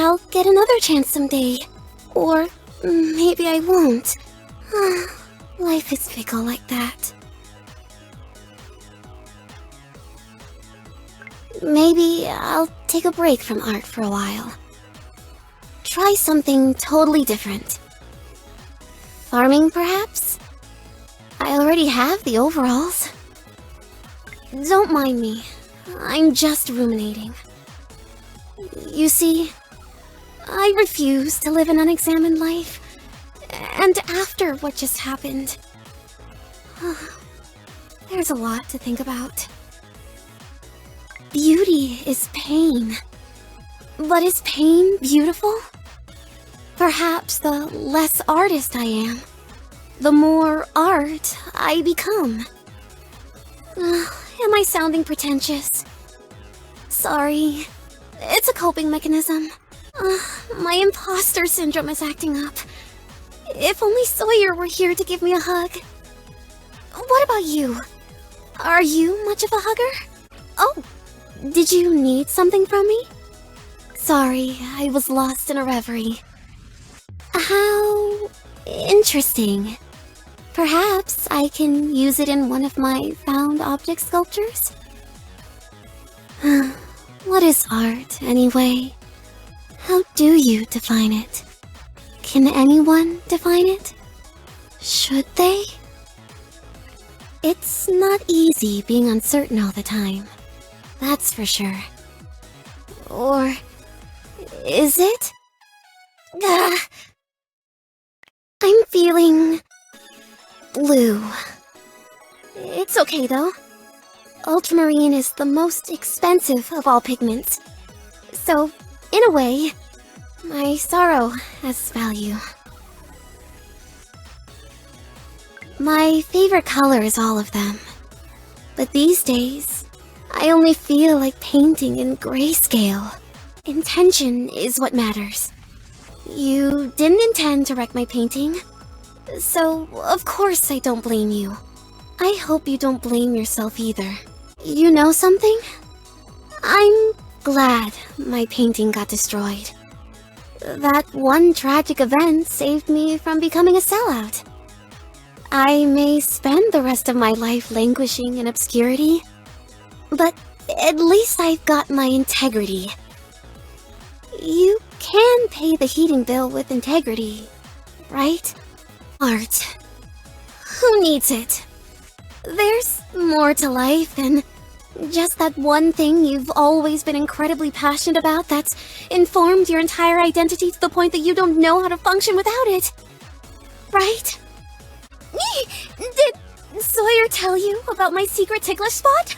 I'll get another chance someday. Or maybe I won't. Life is fickle like that. Maybe I'll take a break from art for a while. Try something totally different. Farming, perhaps? I already have the overalls. Don't mind me. I'm just ruminating. You see, I refuse to live an unexamined life. And after what just happened, there's a lot to think about. Beauty is pain. But is pain beautiful? Perhaps the less artist I am, the more art I become. Am I sounding pretentious? Sorry. It's a coping mechanism. My imposter syndrome is acting up. If only Sawyer were here to give me a hug. What about you? Are you much of a hugger? Oh, did you need something from me? Sorry, I was lost in a reverie. How interesting. Perhaps I can use it in one of my found object sculptures? What is art, anyway? How do you define it? Can anyone define it? Should they? It's not easy being uncertain all the time. That's for sure. Or is it? I'm feeling blue. It's okay though. Ultramarine is the most expensive of all pigments. So, in a way, my sorrow has value. My favorite color is all of them. But these days, I only feel like painting in grayscale. Intention is what matters. You didn't intend to wreck my painting, so of course I don't blame you. I hope you don't blame yourself either. You know something? I'm glad my painting got destroyed. That one tragic event saved me from becoming a sellout. I may spend the rest of my life languishing in obscurity, but at least I've got my integrity. You can pay the heating bill with integrity, right? Art. Who needs it? There's more to life than just that one thing you've always been incredibly passionate about that's informed your entire identity to the point that you don't know how to function without it. Right? Did Sawyer tell you about my secret ticklish spot?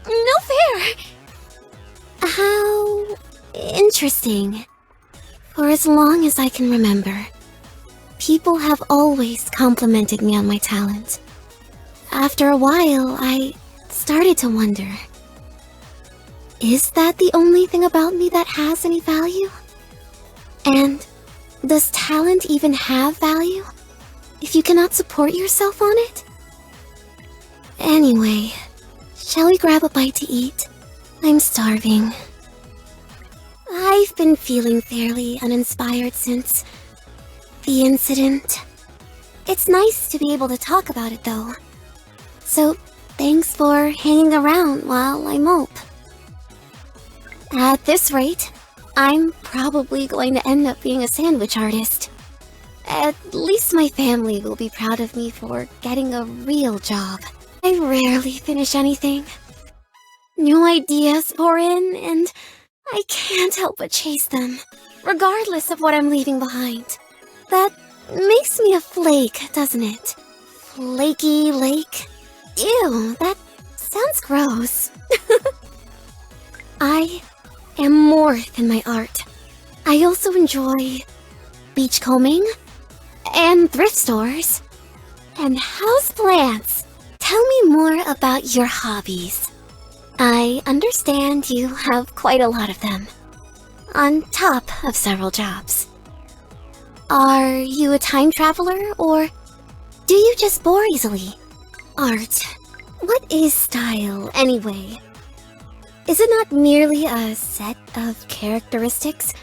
No fair! How interesting. For as long as I can remember, people have always complimented me on my talent. After a while, I started to wonder, is that the only thing about me that has any value? And does talent even have value if you cannot support yourself on it? Anyway, shall we grab a bite to eat? I'm starving. I've been feeling fairly uninspired since the incident. It's nice to be able to talk about it though. So, thanks for hanging around while I mope. At this rate, I'm probably going to end up being a sandwich artist. At least my family will be proud of me for getting a real job. I rarely finish anything. New ideas pour in, and I can't help but chase them, regardless of what I'm leaving behind. That makes me a flake, doesn't it? Flaky lake? Ew, that sounds gross. I am more than my art. I also enjoy beachcombing, and thrift stores, and houseplants. Tell me more about your hobbies. I understand you have quite a lot of them, on top of several jobs. Are you a time traveler, or do you just bore easily? Art. What is style, anyway? Is it not merely a set of characteristics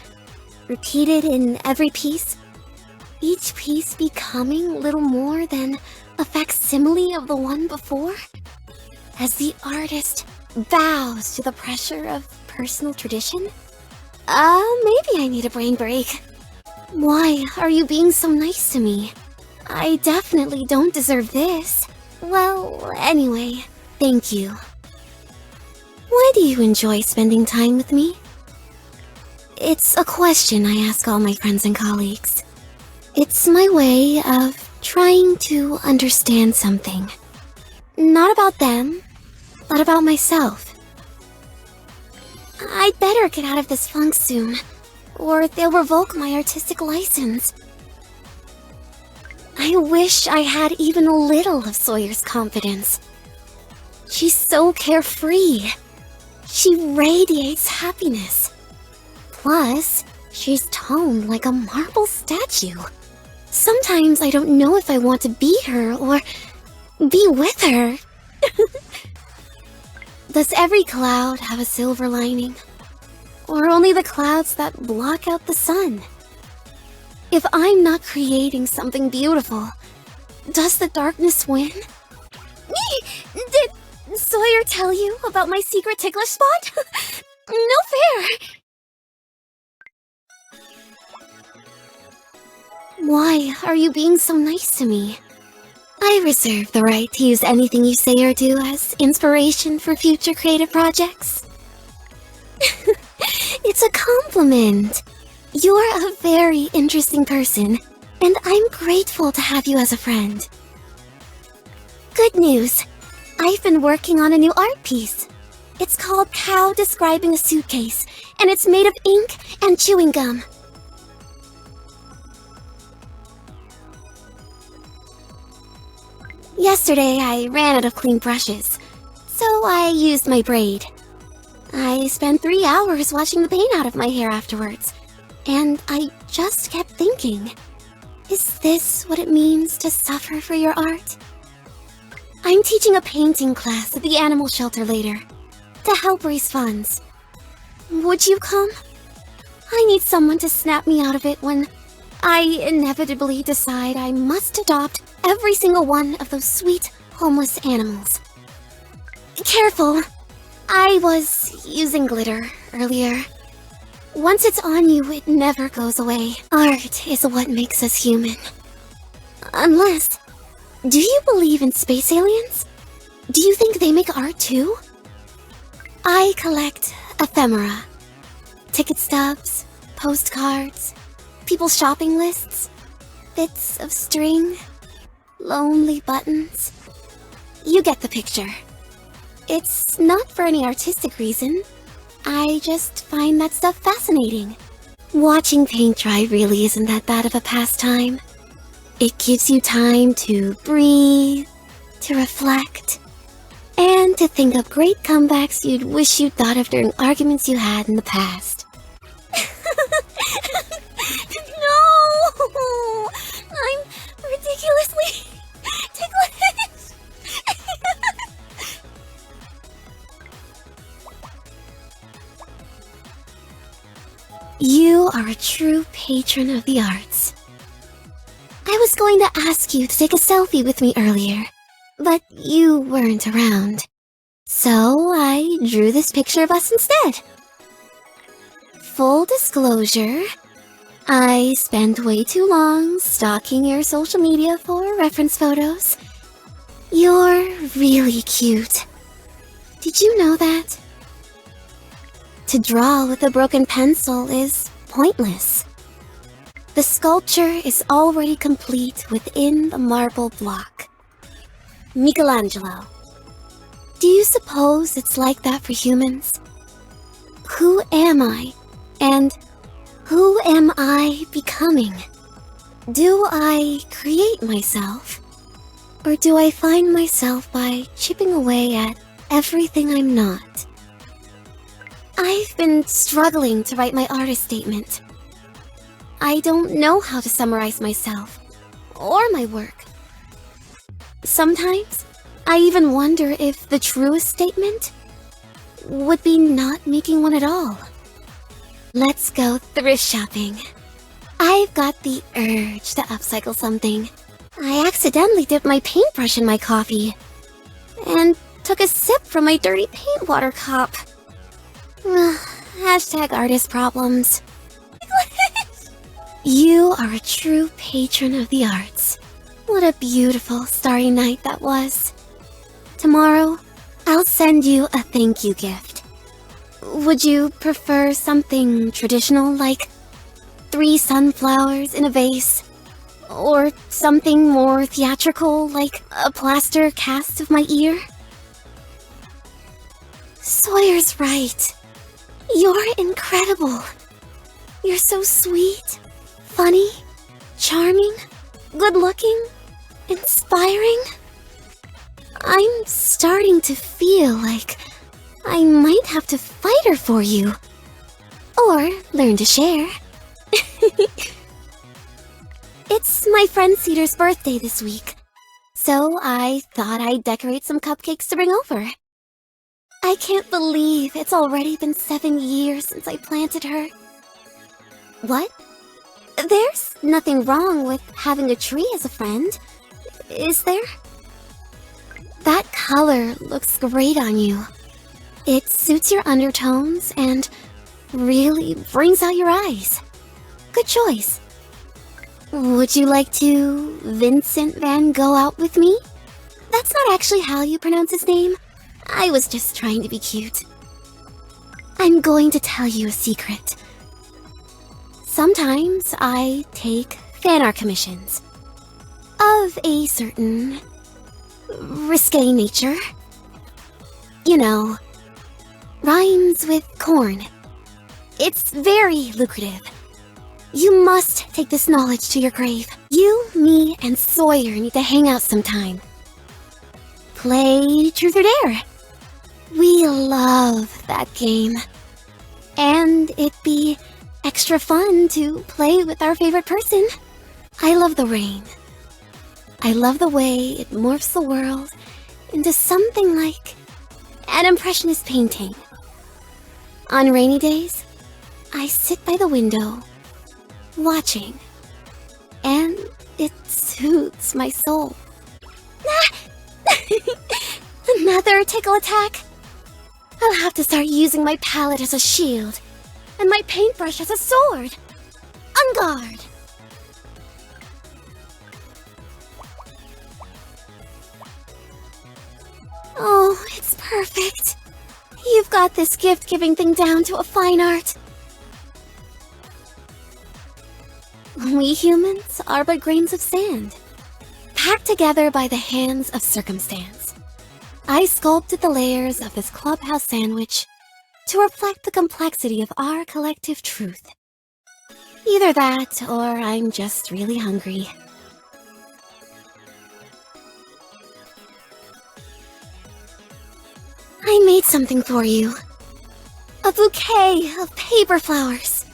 repeated in every piece, each piece becoming little more than a facsimile of the one before, as the artist bows to the pressure of personal tradition? Maybe I need a brain break. Why are you being so nice to me? I definitely don't deserve this. Well, anyway, thank you. Why do you enjoy spending time with me? It's a question I ask all my friends and colleagues. It's my way of trying to understand something. Not about them, but about myself. I'd better get out of this funk soon, or they'll revoke my artistic license. I wish I had even a little of Sawyer's confidence. She's so carefree. She radiates happiness. Plus, she's toned like a marble statue. Sometimes I don't know if I want to be her or be with her. Does every cloud have a silver lining? Or only the clouds that block out the sun? If I'm not creating something beautiful, does the darkness win? Did Sawyer tell you about my secret ticklish spot? No fair! Why are you being so nice to me? I reserve the right to use anything you say or do as inspiration for future creative projects. It's a compliment. You're a very interesting person, and I'm grateful to have you as a friend. Good news. I've been working on a new art piece. It's called Cow Describing a Suitcase, and it's made of ink and chewing gum. Yesterday, I ran out of clean brushes, so I used my braid. I spent 3 hours washing the paint out of my hair afterwards, and I just kept thinking, is this what it means to suffer for your art? I'm teaching a painting class at the animal shelter later, to help raise funds. Would you come? I need someone to snap me out of it when I inevitably decide I must adopt every single one of those sweet, homeless animals. Careful! I was using glitter earlier. Once it's on you, it never goes away. Art is what makes us human. Unless... Do you believe in space aliens? Do you think they make art too? I collect ephemera. Ticket stubs, postcards, people's shopping lists, bits of string, lonely buttons. You get the picture. It's not for any artistic reason. I just find that stuff fascinating. Watching paint dry really isn't that bad of a pastime. It gives you time to breathe, to reflect, and to think of great comebacks you'd wish you'd thought of during arguments you had in the past. No! I'm ridiculously ticklish! You are a true patron of the arts. I was going to ask you to take a selfie with me earlier, but you weren't around. So I drew this picture of us instead. Full disclosure, I spent way too long stalking your social media for reference photos. You're really cute. Did you know that? To draw with a broken pencil is pointless. The sculpture is already complete within the marble block. Michelangelo. Do you suppose it's like that for humans? Who am I? And who am I becoming? Do I create myself? Or do I find myself by chipping away at everything I'm not? I've been struggling to write my artist statement. I don't know how to summarize myself, or my work. Sometimes, I even wonder if the truest statement would be not making one at all. Let's go thrift shopping. I've got the urge to upcycle something. I accidentally dipped my paintbrush in my coffee and took a sip from my dirty paint water cup. Hashtag artist problems. You are a true patron of the arts. What a beautiful starry night that was. Tomorrow, I'll send you a thank you gift. Would you prefer something traditional like 3 sunflowers in a vase? Or something more theatrical like a plaster cast of my ear? Sawyer's right. You're incredible. You're so sweet, funny, charming, good-looking, inspiring. I'm starting to feel like I might have to fight her for you. Or learn to share. It's my friend Cedar's birthday this week, so I thought I'd decorate some cupcakes to bring over. I can't believe it's already been 7 years since I planted her. What? There's nothing wrong with having a tree as a friend, is there? That color looks great on you. It suits your undertones and really brings out your eyes. Good choice. Would you like to Vincent Van Gogh out with me? That's not actually how you pronounce his name. I was just trying to be cute. I'm going to tell you a secret. Sometimes I take fan art commissions of a certain risque nature. You know, rhymes with corn. It's very lucrative. You must take this knowledge to your grave. You, me, and Sawyer need to hang out sometime. Play Truth or Dare. We love that game. And it'd be extra fun to play with our favorite person. I love the rain. I love the way it morphs the world into something like an impressionist painting. On rainy days, I sit by the window, watching, and it soothes my soul. Another tickle attack? I'll have to start using my palette as a shield, and my paintbrush as a sword. On guard! Oh, it's perfect. You've got this gift-giving thing down to a fine art. We humans are but grains of sand, packed together by the hands of circumstance. I sculpted the layers of this clubhouse sandwich to reflect the complexity of our collective truth. Either that, or I'm just really hungry. I made something for you. A bouquet of paper flowers.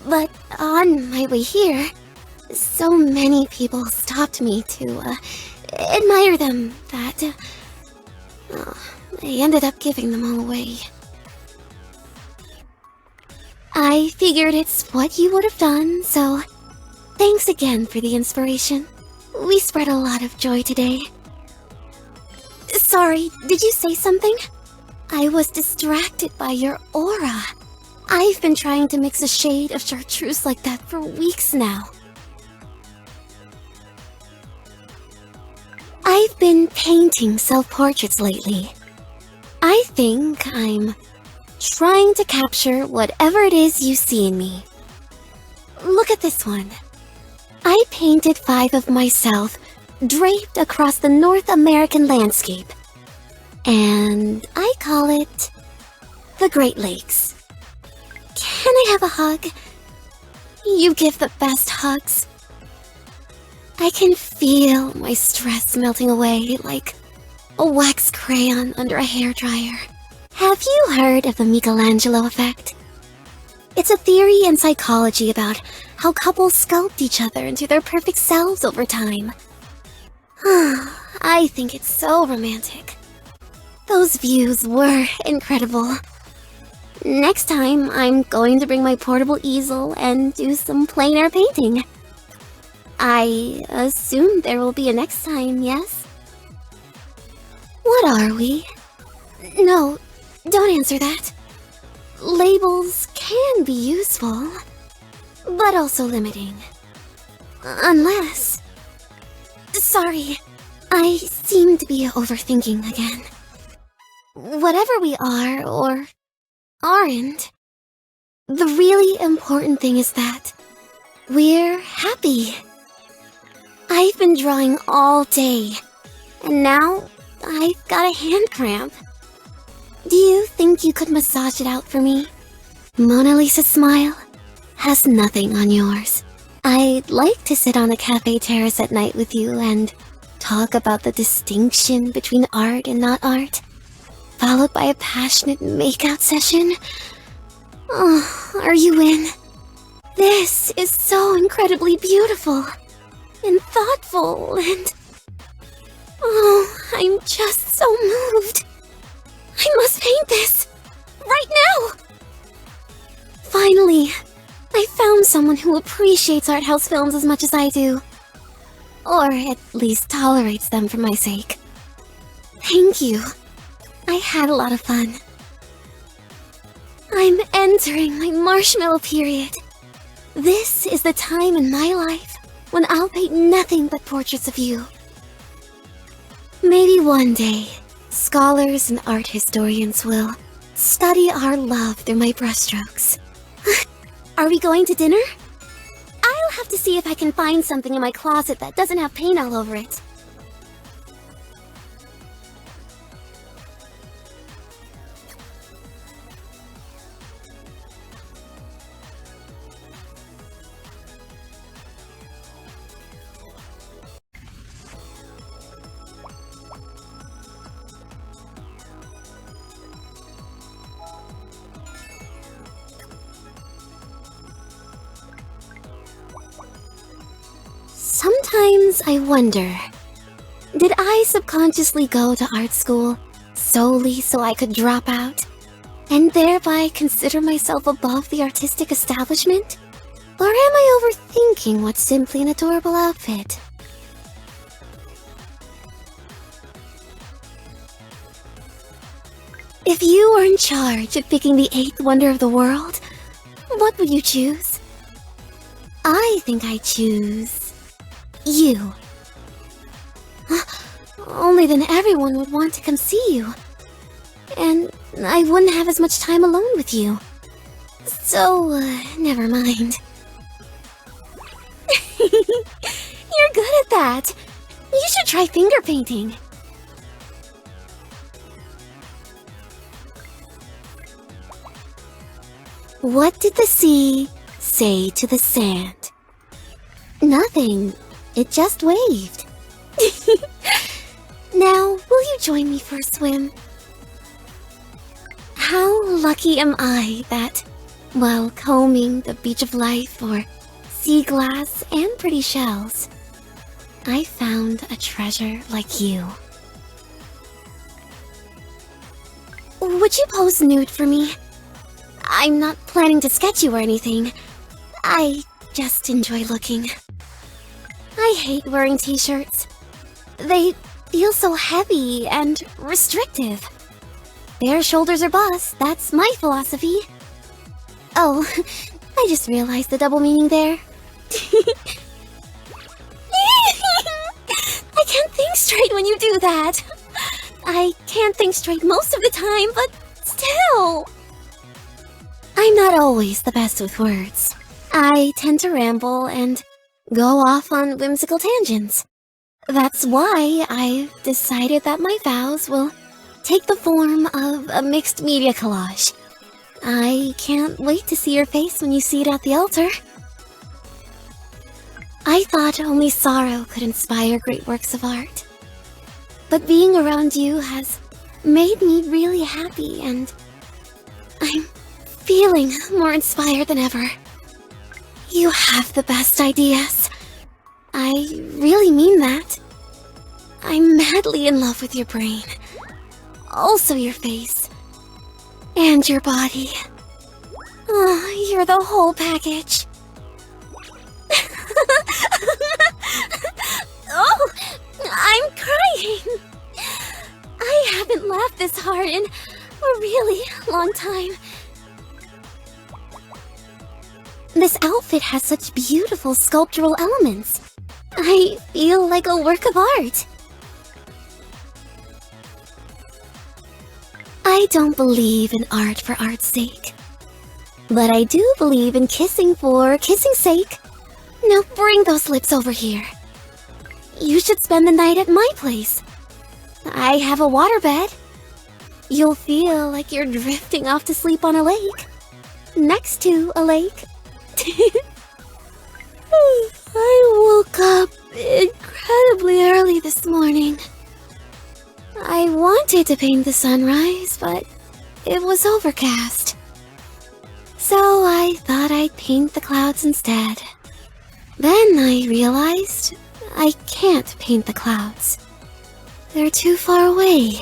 But on my way here, so many people stopped me to admire them that I ended up giving them all away. I figured it's what you would have done, so thanks again for the inspiration. We spread a lot of joy today. Sorry, did you say something? I was distracted by your aura. I've been trying to mix a shade of chartreuse like that for weeks now. I've been painting self-portraits lately. I think I'm trying to capture whatever it is you see in me. Look at this one. I painted 5 of myself draped across the North American landscape. And I call it the Great Lakes. Can I have a hug? You give the best hugs. I can feel my stress melting away like a wax crayon under a hairdryer. Have you heard of the Michelangelo effect? It's a theory in psychology about how couples sculpt each other into their perfect selves over time. I think it's so romantic. Those views were incredible. Next time, I'm going to bring my portable easel and do some plein air painting. I assume there will be a next time, yes? What are we? No, don't answer that. Labels can be useful, but also limiting. Unless... Sorry, I seem to be overthinking again. Whatever we are or aren't, the really important thing is that we're happy. I've been drawing all day, and now I've got a hand cramp. Do you think you could massage it out for me? Mona Lisa's smile has nothing on yours. I'd like to sit on a cafe terrace at night with you and talk about the distinction between art and not art, followed by a passionate makeout session. Oh, are you in? This is so incredibly beautiful and thoughtful and... Oh, I'm just so moved. I must paint this right now! Finally, I found someone who appreciates art house films as much as I do. Or at least tolerates them for my sake. Thank you. I had a lot of fun. I'm entering my marshmallow period. This is the time in my life when I'll paint nothing but portraits of you. Maybe one day, scholars and art historians will study our love through my brushstrokes. Are we going to dinner? I'll have to see if I can find something in my closet that doesn't have paint all over it. Sometimes I wonder, did I subconsciously go to art school solely so I could drop out, and thereby consider myself above the artistic establishment? Or am I overthinking what's simply an adorable outfit? If you were in charge of picking the 8th wonder of the world, what would you choose? I think I'd choose... you. Only then everyone would want to come see you. And I wouldn't have as much time alone with you. So, never mind. You're good at that. You should try finger painting. What did the sea say to the sand? Nothing. It just waved. Now, will you join me for a swim? How lucky am I that, while combing the beach of life or sea glass and pretty shells, I found a treasure like you. Would you pose nude for me? I'm not planning to sketch you or anything. I just enjoy looking. I hate wearing t-shirts. They feel so heavy and restrictive. Bare shoulders or bust, that's my philosophy. Oh, I just realized the double meaning there. I can't think straight when you do that. I can't think straight most of the time, but still. I'm not always the best with words. I tend to ramble and go off on whimsical tangents. That's why I've decided that my vows will take the form of a mixed media collage. I can't wait to see your face when you see it at the altar. I thought only sorrow could inspire great works of art. But being around you has made me really happy, and I'm feeling more inspired than ever. You have the best ideas. I really mean that. I'm madly in love with your brain. Also your face. And your body. Oh, you're the whole package. Oh, I'm crying. I haven't laughed this hard in a really long time. This outfit has such beautiful sculptural elements. I feel like a work of art. I don't believe in art for art's sake. But I do believe in kissing for kissing's sake. Now bring those lips over here. You should spend the night at my place. I have a waterbed. You'll feel like you're drifting off to sleep on a lake. Next to a lake. I woke up incredibly early this morning. I wanted to paint the sunrise, but it was overcast. So I thought I'd paint the clouds instead. Then I realized I can't paint the clouds. They're too far away.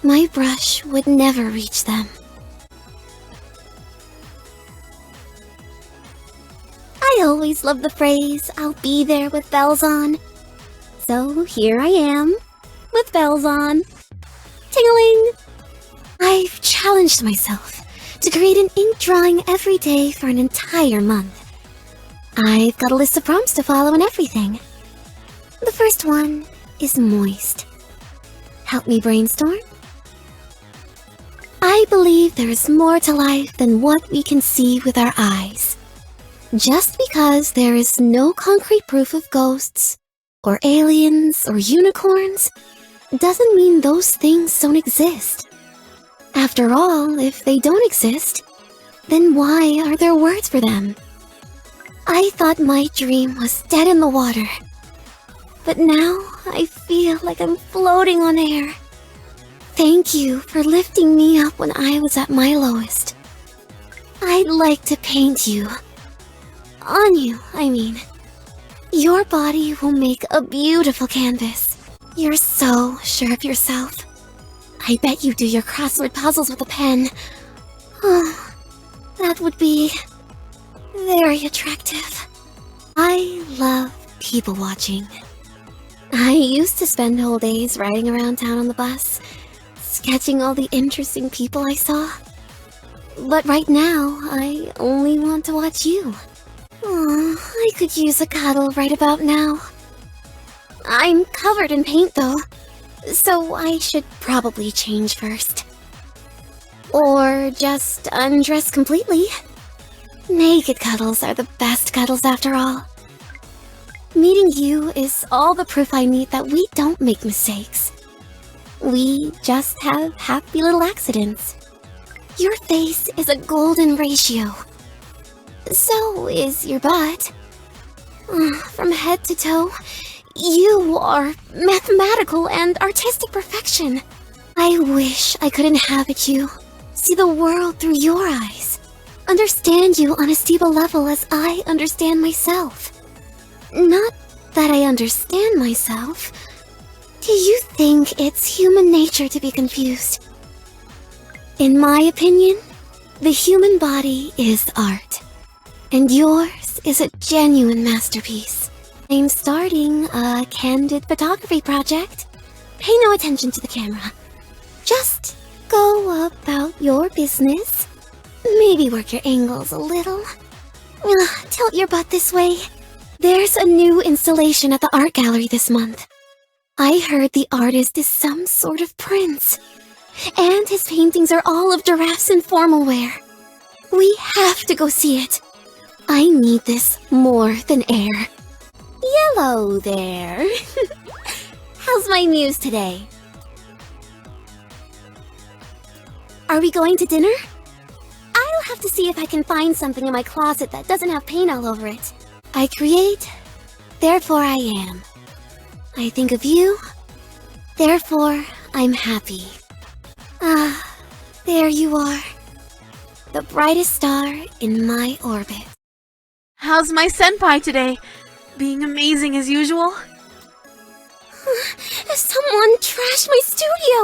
My brush would never reach them. I always loved the phrase, "I'll be there with bells on." So here I am, with bells on. Ting-a-ling! I've challenged myself to create an ink drawing every day for an entire month. I've got a list of prompts to follow and everything. The first one is moist. Help me brainstorm? I believe there is more to life than what we can see with our eyes. Just because there is no concrete proof of ghosts, or aliens, or unicorns, doesn't mean those things don't exist. After all, if they don't exist, then why are there words for them? I thought my dream was dead in the water. But now I feel like I'm floating on air. Thank you for lifting me up when I was at my lowest. I'd like to paint you. On you, I mean. Your body will make a beautiful canvas. You're so sure of yourself. I bet you do your crossword puzzles with a pen. Oh, that would be very attractive. I love people watching. I used to spend whole days riding around town on the bus, sketching all the interesting people I saw. But right now, I only want to watch you. Aw, I could use a cuddle right about now. I'm covered in paint though, so I should probably change first. Or just undress completely. Naked cuddles are the best cuddles after all. Meeting you is all the proof I need that we don't make mistakes. We just have happy little accidents. Your face is a golden ratio. So is your butt. From head to toe, you are mathematical and artistic perfection. I wish I could inhabit you, see the world through your eyes, understand you on as deep a level as I understand myself. Not that I understand myself. Do you think it's human nature to be confused? In my opinion, the human body is art. And yours is a genuine masterpiece. I'm starting a candid photography project. Pay no attention to the camera. Just go about your business. Maybe work your angles a little. Tilt your butt this way. There's a new installation at the art gallery this month. I heard the artist is some sort of prince. And his paintings are all of giraffes in formal wear. We have to go see it. I need this more than air. Hello there. How's my muse today? Are we going to dinner? I'll have to see if I can find something in my closet that doesn't have paint all over it. I create, therefore I am. I think of you, therefore I'm happy. There you are. The brightest star in my orbit. How's my senpai today? Being amazing as usual? Someone trashed my studio!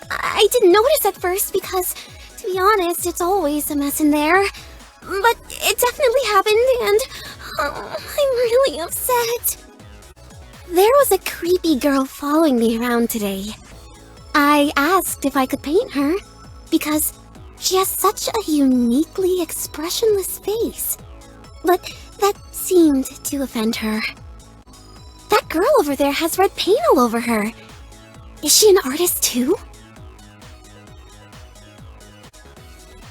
I didn't notice at first because To be honest, it's always a mess in there. But it definitely happened, and I'm really upset. There was a creepy girl following me around today. I asked if I could paint her, because she has such a uniquely expressionless face. But that seemed to offend her. That girl over there has red paint all over her. Is she an artist too?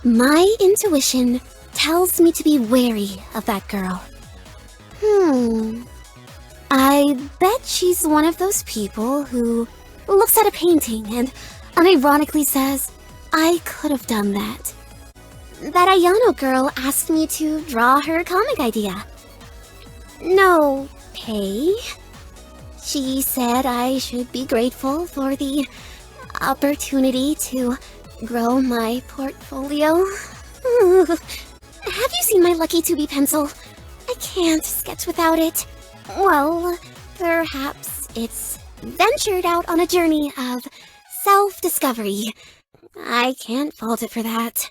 My intuition tells me to be wary of that girl. I bet she's one of those people who looks at a painting and unironically says, I could have done that. That Ayano girl asked me to draw her comic idea. No pay. She said I should be grateful for the opportunity to grow my portfolio. Have you seen my lucky 2B pencil? I can't sketch without it. Well, perhaps it's ventured out on a journey of self-discovery. I can't fault it for that.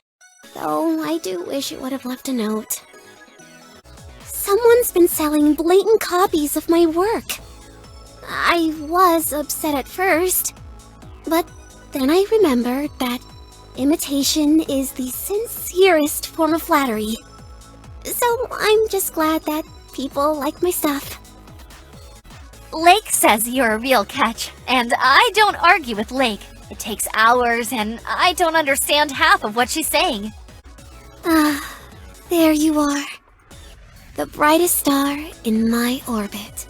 Though I do wish it would have left a note. Someone's been selling blatant copies of my work. I was upset at first, but then I remembered that imitation is the sincerest form of flattery. So I'm just glad that people like my stuff. Lake says you're a real catch, and I don't argue with Lake. It takes hours, and I don't understand half of what she's saying. There you are. The brightest star in my orbit.